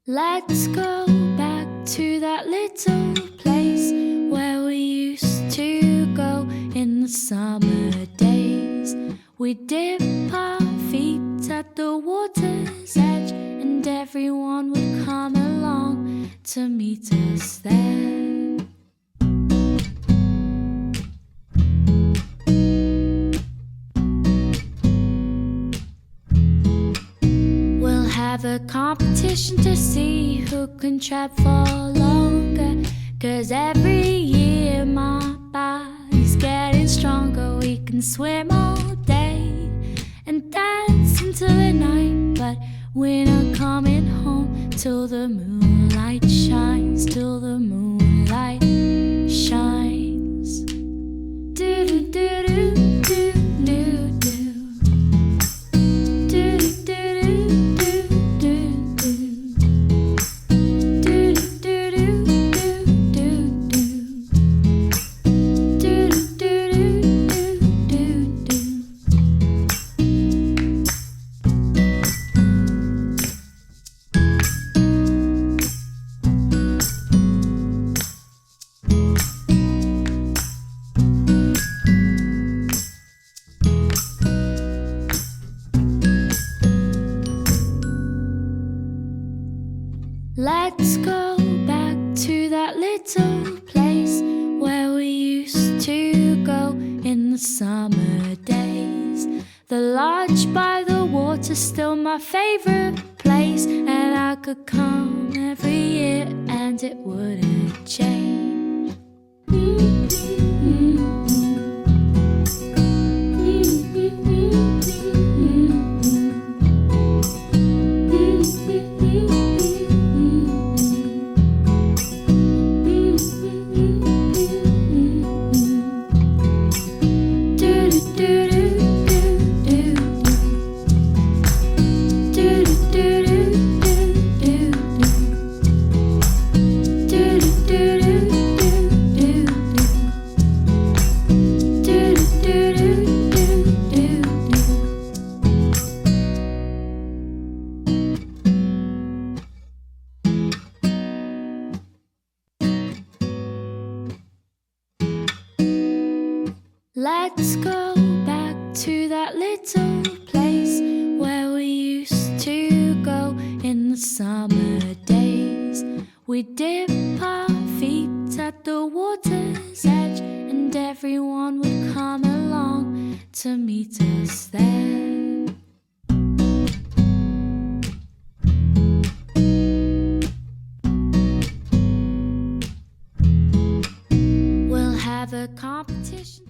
Let's go back to that little place where we used to go in the summer days. We'd dip our feet at the water's edge, and everyone would come along to meet us there. Have a competition to see who can trap for longer, 'cause every year my body's getting stronger. We can swim all day and dance into the night, but we're not coming home till the moonlight shines, till the moonlight shines. Do do do do do do do. Let's go back to that little place where we used to go in the summer days. The lodge by the water's still my favorite place, and I could come every year and it wouldn't change. Let's go back to that little place where we used to go in the summer days. We'd dip our feet at the water's edge, and everyone would come along to meet us there. We'll have a competition